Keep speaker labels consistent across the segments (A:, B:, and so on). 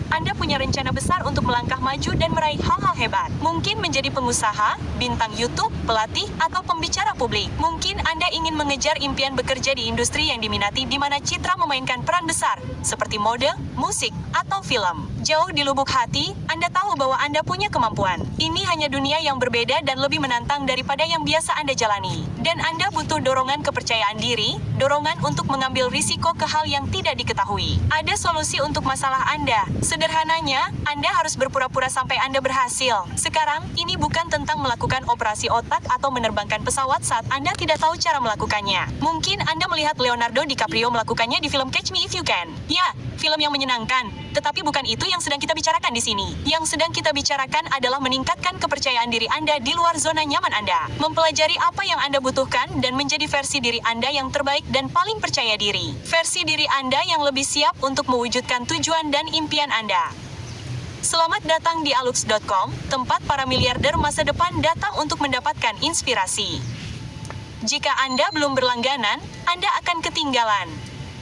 A: Anda punya rencana besar untuk melangkah maju dan meraih hal-hal hebat. Mungkin menjadi pengusaha, bintang YouTube, pelatih, atau pembicara publik. Mungkin Anda ingin mengejar impian bekerja di industri yang diminati di mana citra memainkan peran besar, seperti mode, musik, atau film. Jauh di lubuk hati, Anda tahu bahwa Anda punya kemampuan. Ini hanya dunia yang berbeda dan lebih menantang daripada yang biasa Anda jalani. Dan Anda butuh dorongan kepercayaan diri, dorongan untuk mengambil risiko ke hal yang tidak diketahui. Ada solusi untuk masalah Anda. Sederhananya, Anda harus berpura-pura sampai Anda berhasil. Sekarang, ini bukan tentang melakukan operasi otak atau menerbangkan pesawat saat Anda tidak tahu cara melakukannya. Mungkin Anda melihat Leonardo DiCaprio melakukannya di film Catch Me If You Can. Ya, film yang menyenangkan. Tetapi bukan itu yang sedang kita bicarakan di sini. Yang sedang kita bicarakan adalah meningkatkan kepercayaan diri Anda di luar zona nyaman Anda. Mempelajari apa yang Anda butuhkan dan menjadi versi diri Anda yang terbaik dan paling percaya diri. Versi diri Anda yang lebih siap untuk mewujudkan tujuan dan impian Anda. Selamat datang di alux.com, tempat para miliarder masa depan datang untuk mendapatkan inspirasi. Jika Anda belum berlangganan, Anda akan ketinggalan.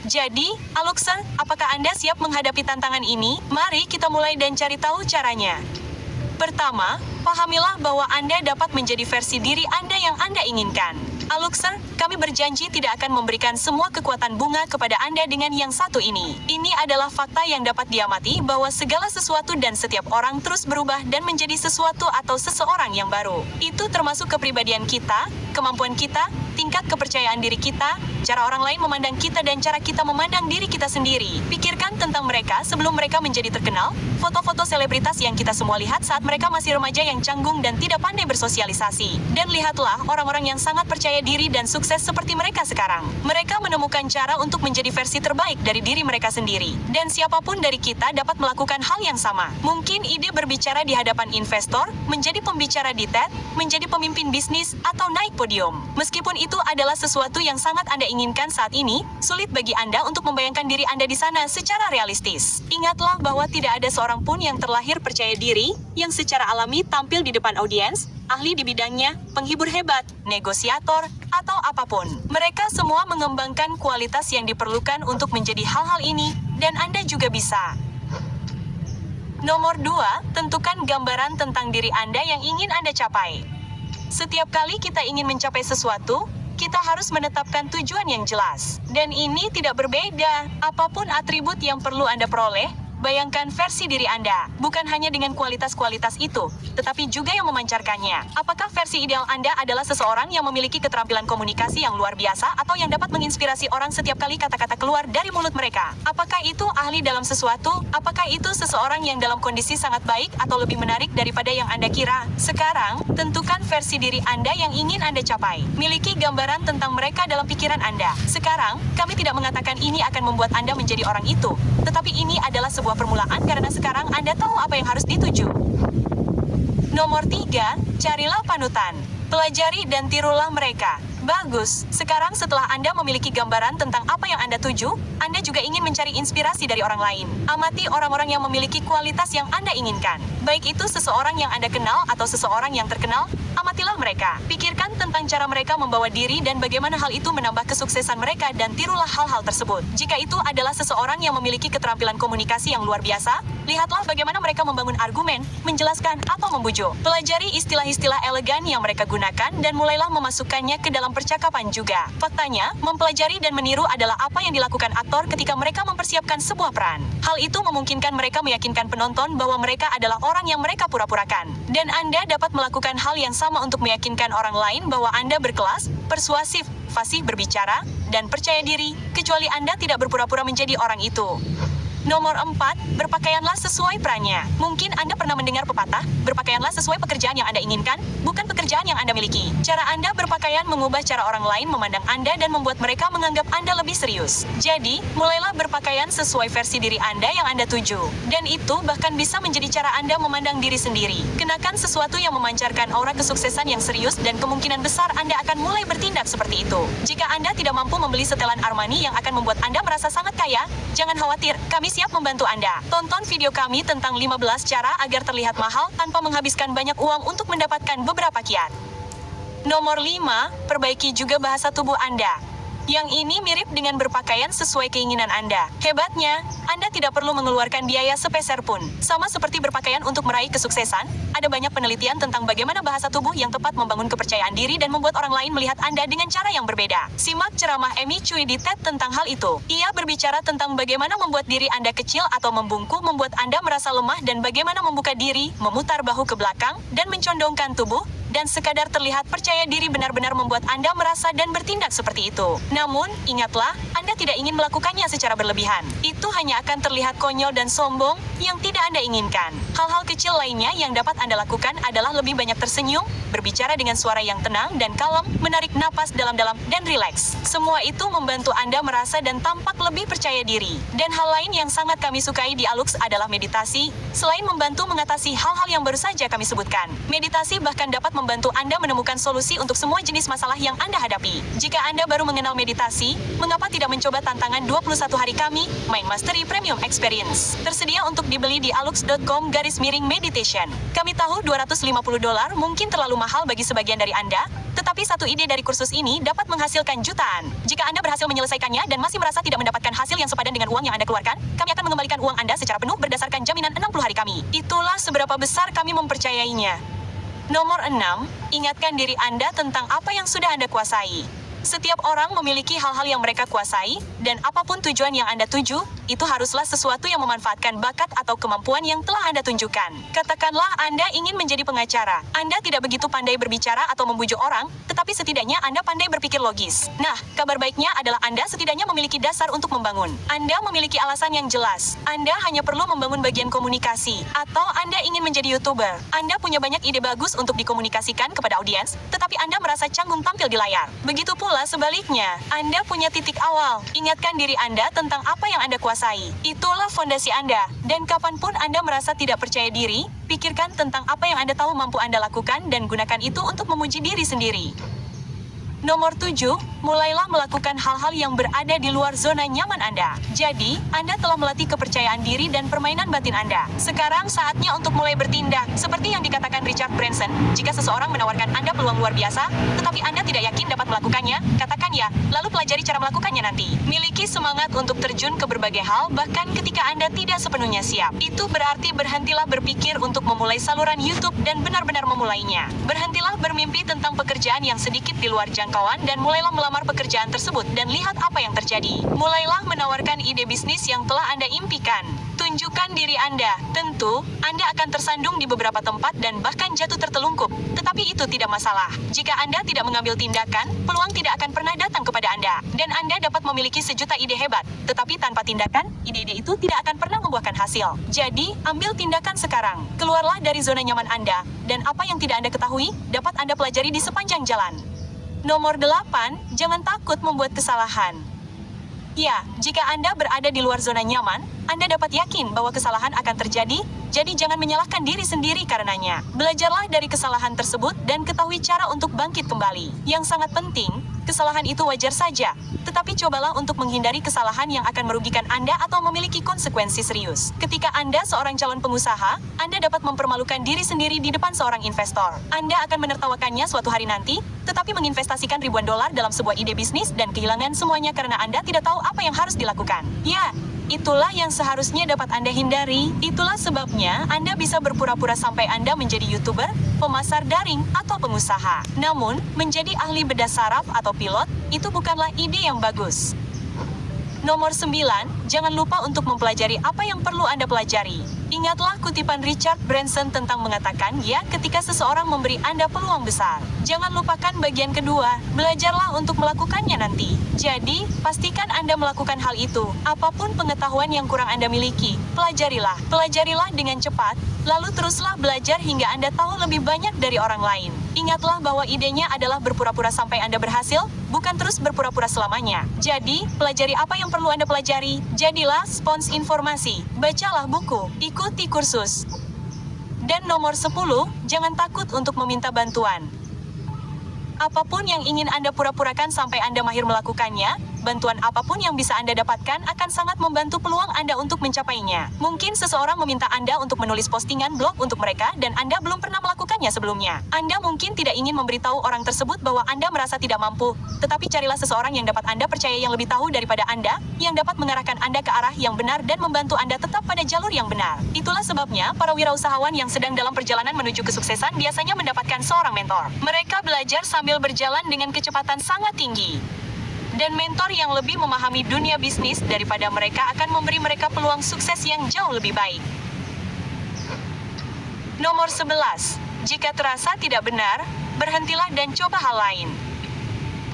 A: Jadi, Aluxer, apakah Anda siap menghadapi tantangan ini? Mari kita mulai dan cari tahu caranya. Pertama, pahamilah bahwa Anda dapat menjadi versi diri Anda yang Anda inginkan. Aluxer, kami berjanji tidak akan memberikan semua kekuatan bunga kepada Anda dengan yang satu ini. Ini adalah fakta yang dapat diamati bahwa segala sesuatu dan setiap orang terus berubah dan menjadi sesuatu atau seseorang yang baru. Itu termasuk kepribadian kita, kemampuan kita, tingkat kepercayaan diri kita, cara orang lain memandang kita dan cara kita memandang diri kita sendiri. Pikirkan tentang mereka sebelum mereka menjadi terkenal, foto-foto selebritas yang kita semua lihat saat mereka masih remaja yang canggung dan tidak pandai bersosialisasi. Dan lihatlah orang-orang yang sangat percaya diri dan sukses seperti mereka sekarang. Mereka menemukan cara untuk menjadi versi terbaik dari diri mereka sendiri. Dan siapapun dari kita dapat melakukan hal yang sama. Mungkin ide berbicara di hadapan investor, menjadi pembicara di TED, menjadi pemimpin bisnis, atau naik podium. Meskipun itu adalah sesuatu yang sangat Anda inginkan saat ini, sulit bagi Anda untuk membayangkan diri Anda di sana secara realistis. Ingatlah bahwa tidak ada seorang pun yang terlahir percaya diri, yang secara alami tampil di depan audiens, ahli di bidangnya, penghibur hebat, negosiator, atau apapun. Mereka semua mengembangkan kualitas yang diperlukan untuk menjadi hal-hal ini, dan Anda juga bisa. Nomor 2, tentukan gambaran tentang diri Anda yang ingin Anda capai. Setiap kali kita ingin mencapai sesuatu, kita harus menetapkan tujuan yang jelas. Dan ini tidak berbeda. Apapun atribut yang perlu Anda peroleh, bayangkan versi diri Anda, bukan hanya dengan kualitas-kualitas itu, tetapi juga yang memancarkannya. Apakah versi ideal Anda adalah seseorang yang memiliki keterampilan komunikasi yang luar biasa atau yang dapat menginspirasi orang setiap kali kata-kata keluar dari mulut mereka? Apakah itu ahli dalam sesuatu? Apakah itu seseorang yang dalam kondisi sangat baik atau lebih menarik daripada yang Anda kira? Sekarang, tentukan versi diri Anda yang ingin Anda capai. Miliki gambaran tentang mereka dalam pikiran Anda. Sekarang, kami tidak mengatakan ini akan membuat Anda menjadi orang itu, tetapi ini adalah sebuah permulaan karena sekarang Anda tahu apa yang harus dituju. Nomor 3, carilah panutan. Pelajari dan tirulah mereka. Bagus, sekarang setelah Anda memiliki gambaran tentang apa yang Anda tuju, Anda juga ingin mencari inspirasi dari orang lain. Amati orang-orang yang memiliki kualitas yang Anda inginkan. Baik itu seseorang yang Anda kenal atau seseorang yang terkenal, amatilah mereka. Pikirkan tentang cara mereka membawa diri dan bagaimana hal itu menambah kesuksesan mereka dan tirulah hal-hal tersebut. Jika itu adalah seseorang yang memiliki keterampilan komunikasi yang luar biasa, lihatlah bagaimana mereka membangun argumen, menjelaskan, atau membujuk. Pelajari istilah-istilah elegan yang mereka gunakan dan mulailah memasukkannya ke dalam percakapan juga. Faktanya, mempelajari dan meniru adalah apa yang dilakukan aktor ketika mereka mempersiapkan sebuah peran. Hal itu memungkinkan mereka meyakinkan penonton bahwa mereka adalah orang yang mereka pura-purakan. Dan Anda dapat melakukan hal yang sama untuk meyakinkan orang lain bahwa Anda berkelas, persuasif, fasih berbicara, dan percaya diri, kecuali Anda tidak berpura-pura menjadi orang itu. Nomor 4, berpakaianlah sesuai perannya. Mungkin Anda pernah mendengar pepatah, berpakaianlah sesuai pekerjaan yang Anda inginkan, bukan pekerjaan yang Anda miliki. Cara Anda berpakaian mengubah cara orang lain memandang Anda dan membuat mereka menganggap Anda lebih serius. Jadi, mulailah berpakaian sesuai versi diri Anda yang Anda tuju. Dan itu bahkan bisa menjadi cara Anda memandang diri sendiri. Kenakan sesuatu yang memancarkan aura kesuksesan yang serius dan kemungkinan besar Anda akan mulai bertindak seperti itu. Jika Anda tidak mampu membeli setelan Armani yang akan membuat Anda merasa sangat kaya, jangan khawatir, kami siap membantu Anda. Tonton video kami tentang 15 cara agar terlihat mahal tanpa menghabiskan banyak uang untuk mendapatkan beberapa kiat. Nomor 5, perbaiki juga bahasa tubuh Anda. Yang ini mirip dengan berpakaian sesuai keinginan Anda. Hebatnya, Anda tidak perlu mengeluarkan biaya sepeser pun. Sama seperti berpakaian untuk meraih kesuksesan, ada banyak penelitian tentang bagaimana bahasa tubuh yang tepat membangun kepercayaan diri dan membuat orang lain melihat Anda dengan cara yang berbeda. Simak ceramah Amy Cui di TED tentang hal itu. Ia berbicara tentang bagaimana membuat diri Anda kecil atau membungkuk membuat Anda merasa lemah dan bagaimana membuka diri, memutar bahu ke belakang, dan mencondongkan tubuh, dan sekadar terlihat percaya diri benar-benar membuat Anda merasa dan bertindak seperti itu. Namun, ingatlah, Anda tidak ingin melakukannya secara berlebihan. Itu hanya akan terlihat konyol dan sombong, yang tidak Anda inginkan. Hal-hal kecil lainnya yang dapat Anda lakukan adalah lebih banyak tersenyum, berbicara dengan suara yang tenang dan kalem, menarik napas dalam-dalam, dan rileks. Semua itu membantu Anda merasa dan tampak lebih percaya diri. Dan hal lain yang sangat kami sukai di Alux adalah meditasi. Selain membantu mengatasi hal-hal yang baru saja kami sebutkan, meditasi bahkan dapat membantu Anda menemukan solusi untuk semua jenis masalah yang Anda hadapi. Jika Anda baru mengenal meditasi, mengapa tidak mencoba tantangan 21 hari kami, Mind Mastery Premium Experience? Tersedia untuk dibeli di alux.com/meditation. Kami tahu $250 mungkin terlalu mahal bagi sebagian dari Anda, tetapi satu ide dari kursus ini dapat menghasilkan jutaan. Jika Anda berhasil menyelesaikannya dan masih merasa tidak mendapatkan hasil yang sepadan dengan uang yang Anda keluarkan, kami akan mengembalikan uang Anda secara penuh berdasarkan jaminan 60 hari kami. Itulah seberapa besar kami mempercayainya. Nomor 6, ingatkan diri Anda tentang apa yang sudah Anda kuasai. Setiap orang memiliki hal-hal yang mereka kuasai, dan apapun tujuan yang Anda tuju, itu haruslah sesuatu yang memanfaatkan bakat atau kemampuan yang telah Anda tunjukkan. Katakanlah Anda ingin menjadi pengacara. Anda tidak begitu pandai berbicara atau membujuk orang, tetapi setidaknya Anda pandai berpikir logis. Nah, kabar baiknya adalah Anda setidaknya memiliki dasar untuk membangun. Anda memiliki alasan yang jelas. Anda hanya perlu membangun bagian komunikasi. Atau Anda ingin menjadi YouTuber. Anda punya banyak ide bagus untuk dikomunikasikan kepada audiens, tetapi Anda merasa canggung tampil di layar. Begitu pula sebaliknya, Anda punya titik awal. Ingatkan diri Anda tentang apa yang Anda kuasai. Itulah fondasi Anda. Dan kapanpun Anda merasa tidak percaya diri, pikirkan tentang apa yang Anda tahu mampu Anda lakukan dan gunakan itu untuk memuji diri sendiri. Nomor 7, mulailah melakukan hal-hal yang berada di luar zona nyaman Anda. Jadi, Anda telah melatih kepercayaan diri dan permainan batin Anda. Sekarang saatnya untuk mulai bertindak. Seperti yang dikatakan Richard Branson, jika seseorang menawarkan Anda peluang luar biasa, tetapi Anda tidak yakin dapat melakukannya, katakan ya, lalu pelajari cara melakukannya nanti. Miliki semangat untuk terjun ke berbagai hal, bahkan ketika Anda tidak sepenuhnya siap. Itu berarti berhentilah berpikir untuk memulai saluran YouTube dan benar-benar memulainya. Berhentilah bermimpi tentang pekerjaan yang sedikit di luar jangkauan dan mulailah melamar pekerjaan tersebut dan lihat apa yang terjadi. Mulailah menawarkan ide bisnis yang telah Anda impikan. Tunjukkan diri Anda. Tentu, Anda akan tersandung di beberapa tempat dan bahkan jatuh tertelungkup. Tetapi itu tidak masalah. Jika Anda tidak mengambil tindakan, peluang tidak akan pernah datang kepada Anda. Dan Anda dapat memiliki sejuta ide hebat. Tetapi tanpa tindakan, ide-ide itu tidak akan pernah membuahkan hasil. Jadi, ambil tindakan sekarang. Keluarlah dari zona nyaman Anda. Dan apa yang tidak Anda ketahui, dapat Anda pelajari di sepanjang jalan. Nomor 8, jangan takut membuat kesalahan. Ya, jika Anda berada di luar zona nyaman, Anda dapat yakin bahwa kesalahan akan terjadi, jadi jangan menyalahkan diri sendiri karenanya. Belajarlah dari kesalahan tersebut dan ketahui cara untuk bangkit kembali. Yang sangat penting, kesalahan itu wajar saja, tetapi cobalah untuk menghindari kesalahan yang akan merugikan Anda atau memiliki konsekuensi serius. Ketika Anda seorang calon pengusaha, Anda dapat mempermalukan diri sendiri di depan seorang investor. Anda akan menertawakannya suatu hari nanti, tetapi menginvestasikan ribuan dolar dalam sebuah ide bisnis dan kehilangan semuanya karena Anda tidak tahu apa yang harus dilakukan. Ya, itulah yang seharusnya dapat Anda hindari. Itulah sebabnya Anda bisa berpura-pura sampai Anda menjadi YouTuber, pemasar daring, atau pengusaha. Namun, menjadi ahli bedah saraf atau pilot, itu bukanlah ide yang bagus. Nomor 9, jangan lupa untuk mempelajari apa yang perlu Anda pelajari. Ingatlah kutipan Richard Branson tentang mengatakan ya ketika seseorang memberi Anda peluang besar. Jangan lupakan bagian kedua, belajarlah untuk melakukannya nanti. Jadi, pastikan Anda melakukan hal itu. Apapun pengetahuan yang kurang Anda miliki, pelajarilah. Pelajarilah dengan cepat, lalu teruslah belajar hingga Anda tahu lebih banyak dari orang lain. Ingatlah bahwa idenya adalah berpura-pura sampai Anda berhasil, bukan terus berpura-pura selamanya. Jadi, pelajari apa yang perlu Anda pelajari. Jadilah spons informasi. Bacalah buku. Ikuti kursus. Dan nomor 10, jangan takut untuk meminta bantuan. Apapun yang ingin Anda pura-purakan sampai Anda mahir melakukannya, bantuan apapun yang bisa Anda dapatkan akan sangat membantu peluang Anda untuk mencapainya. Mungkin seseorang meminta Anda untuk menulis postingan blog untuk mereka dan Anda belum pernah melakukannya sebelumnya. Anda mungkin tidak ingin memberitahu orang tersebut bahwa Anda merasa tidak mampu, tetapi carilah seseorang yang dapat Anda percaya yang lebih tahu daripada Anda, yang dapat mengarahkan Anda ke arah yang benar dan membantu Anda tetap pada jalur yang benar. Itulah sebabnya para wirausahawan yang sedang dalam perjalanan menuju kesuksesan biasanya mendapatkan seorang mentor. Mereka belajar sambil berjalan dengan kecepatan sangat tinggi. Dan mentor yang lebih memahami dunia bisnis daripada mereka akan memberi mereka peluang sukses yang jauh lebih baik. Nomor 11. Jika terasa tidak benar, berhentilah dan coba hal lain.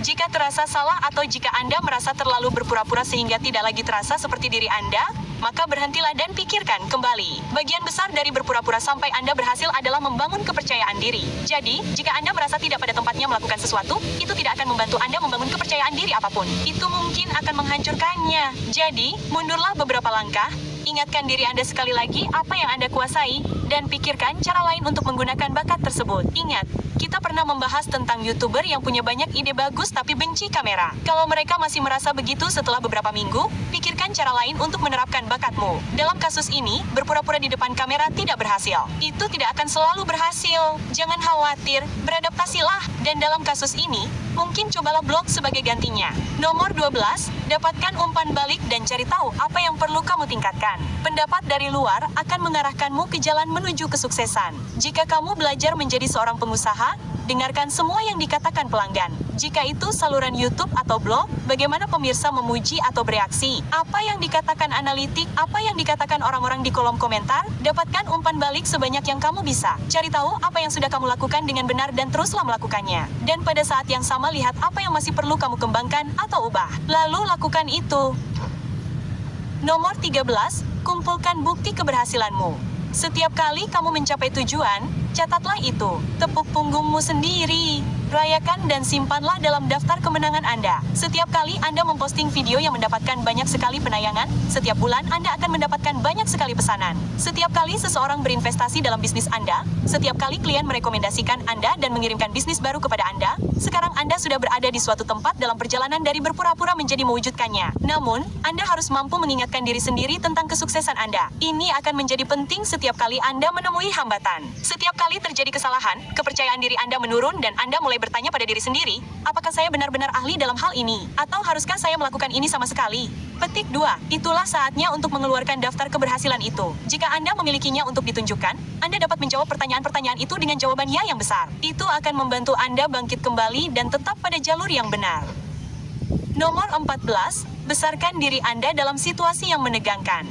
A: Jika terasa salah atau jika Anda merasa terlalu berpura-pura sehingga tidak lagi terasa seperti diri Anda, maka berhentilah dan pikirkan kembali. Bagian besar dari berpura-pura sampai Anda berhasil adalah membangun kepercayaan diri. Jadi, jika Anda merasa tidak pada tempatnya melakukan sesuatu, itu tidak akan membantu Anda membangun kepercayaan diri apapun. Itu mungkin akan menghancurkannya. Jadi, mundurlah beberapa langkah, ingatkan diri Anda sekali lagi apa yang Anda kuasai, dan pikirkan cara lain untuk menggunakan bakat tersebut. Ingat, kita pernah membahas tentang YouTuber yang punya banyak ide bagus tapi benci kamera. Kalau mereka masih merasa begitu setelah beberapa minggu, pikirkan cara lain untuk menerapkan bakatmu. Dalam kasus ini, berpura-pura di depan kamera tidak berhasil. Itu tidak akan selalu berhasil. Jangan khawatir, beradaptasilah. Dan dalam kasus ini, mungkin cobalah blog sebagai gantinya. Nomor 12, dapatkan umpan balik dan cari tahu apa yang perlu kamu tingkatkan. Pendapat dari luar akan mengarahkanmu ke jalan menuju kesuksesan. Jika kamu belajar menjadi seorang pengusaha, dengarkan semua yang dikatakan pelanggan. Jika itu saluran YouTube atau blog, bagaimana pemirsa memuji atau bereaksi? Apa yang dikatakan analitik? Apa yang dikatakan orang-orang di kolom komentar? Dapatkan umpan balik sebanyak yang kamu bisa. Cari tahu apa yang sudah kamu lakukan dengan benar dan teruslah melakukannya. Dan pada saat yang sama lihat apa yang masih perlu kamu kembangkan atau ubah. Lalu lakukan itu. Nomor 13, kumpulkan bukti keberhasilanmu. Setiap kali kamu mencapai tujuan, catatlah itu. Tepuk punggungmu sendiri. Rayakan dan simpanlah dalam daftar kemenangan Anda. Setiap kali Anda memposting video yang mendapatkan banyak sekali penayangan, setiap bulan Anda akan mendapatkan banyak sekali pesanan. Setiap kali seseorang berinvestasi dalam bisnis Anda, setiap kali klien merekomendasikan Anda dan mengirimkan bisnis baru kepada Anda, sekarang Anda sudah berada di suatu tempat dalam perjalanan dari berpura-pura menjadi mewujudkannya. Namun, Anda harus mampu mengingatkan diri sendiri tentang kesuksesan Anda. Ini akan menjadi penting setiap kali Anda menemui hambatan. Setiap kali terjadi kesalahan, kepercayaan diri Anda menurun dan Anda mulai bertanya pada diri sendiri, apakah saya benar-benar ahli dalam hal ini? Atau haruskah saya melakukan ini sama sekali? Petik 2. Itulah saatnya untuk mengeluarkan daftar keberhasilan itu. Jika Anda memilikinya untuk ditunjukkan, Anda dapat menjawab pertanyaan-pertanyaan itu dengan jawaban ya yang besar. Itu akan membantu Anda bangkit kembali dan tetap pada jalur yang benar. Nomor 14. Besarkan diri Anda dalam situasi yang menegangkan.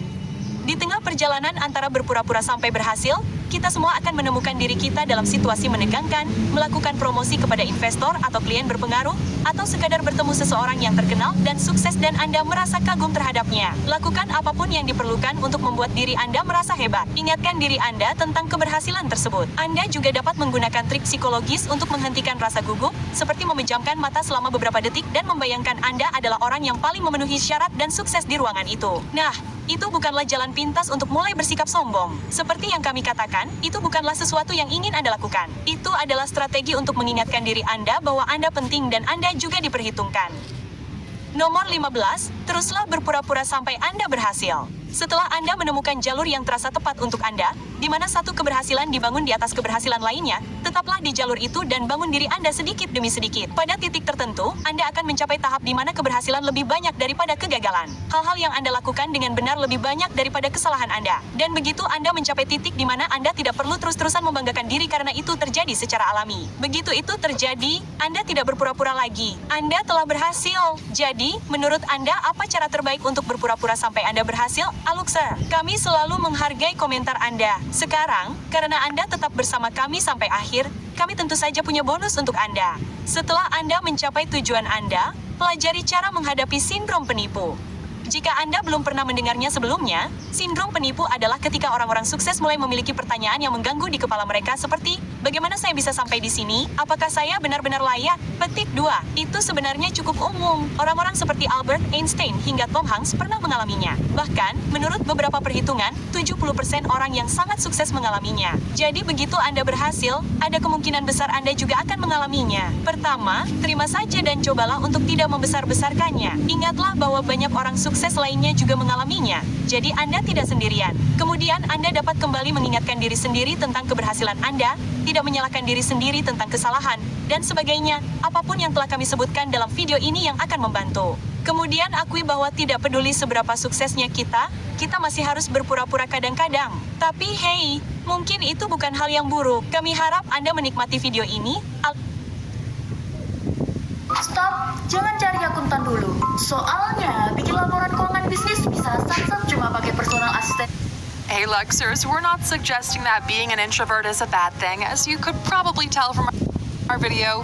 A: Di tengah perjalanan antara berpura-pura sampai berhasil, kita semua akan menemukan diri kita dalam situasi menegangkan, melakukan promosi kepada investor atau klien berpengaruh, atau sekadar bertemu seseorang yang terkenal dan sukses dan Anda merasa kagum terhadapnya. Lakukan apapun yang diperlukan untuk membuat diri Anda merasa hebat. Ingatkan diri Anda tentang keberhasilan tersebut. Anda juga dapat menggunakan trik psikologis untuk menghentikan rasa gugup, seperti memejamkan mata selama beberapa detik dan membayangkan Anda adalah orang yang paling memenuhi syarat dan sukses di ruangan itu. Nah, itu bukanlah jalan pintas untuk mulai bersikap sombong. Seperti yang kami katakan, itu bukanlah sesuatu yang ingin Anda lakukan. Itu adalah strategi untuk mengingatkan diri Anda bahwa Anda penting dan Anda juga diperhitungkan. Nomor 15, teruslah berpura-pura sampai Anda berhasil. Setelah Anda menemukan jalur yang terasa tepat untuk Anda, di mana satu keberhasilan dibangun di atas keberhasilan lainnya, tetaplah di jalur itu dan bangun diri Anda sedikit demi sedikit. Pada titik tertentu, Anda akan mencapai tahap di mana keberhasilan lebih banyak daripada kegagalan. Hal-hal yang Anda lakukan dengan benar lebih banyak daripada kesalahan Anda. Dan begitu Anda mencapai titik di mana Anda tidak perlu terus-terusan membanggakan diri karena itu terjadi secara alami. Begitu itu terjadi, Anda tidak berpura-pura lagi. Anda telah berhasil. Jadi, menurut Anda apa cara terbaik untuk berpura-pura sampai Anda berhasil? Alukser, kami selalu menghargai komentar Anda. Sekarang, karena Anda tetap bersama kami sampai akhir, kami tentu saja punya bonus untuk Anda. Setelah Anda mencapai tujuan Anda, pelajari cara menghadapi sindrom penipu. Jika Anda belum pernah mendengarnya sebelumnya, sindrom penipu adalah ketika orang-orang sukses mulai memiliki pertanyaan yang mengganggu di kepala mereka seperti, bagaimana saya bisa sampai di sini? Apakah saya benar-benar layak? Petik 2. Itu sebenarnya cukup umum. Orang-orang seperti Albert Einstein hingga Tom Hanks pernah mengalaminya. Bahkan, menurut beberapa perhitungan, 70% orang yang sangat sukses mengalaminya. Jadi begitu Anda berhasil, ada kemungkinan besar Anda juga akan mengalaminya. Pertama, terima saja dan cobalah untuk tidak membesar-besarkannya. Ingatlah bahwa banyak orang sukses lainnya juga mengalaminya. Jadi Anda tidak sendirian. Kemudian Anda dapat kembali mengingatkan diri sendiri tentang keberhasilan Anda, tidak menyalahkan diri sendiri tentang kesalahan, dan sebagainya. Apapun yang telah kami sebutkan dalam video ini yang akan membantu. Kemudian akui bahwa tidak peduli seberapa suksesnya kita masih harus berpura-pura kadang-kadang. Tapi hey, mungkin itu bukan hal yang buruk. Kami harap Anda menikmati video ini.
B: Stop, jangan cari akuntan dulu. Soalnya, bikin laporan keuangan bisnis bisa sat-sat cuma pakai personal assistant.
C: Hey Luxers, we're not suggesting that being an introvert is a bad thing, as you could probably tell from our video.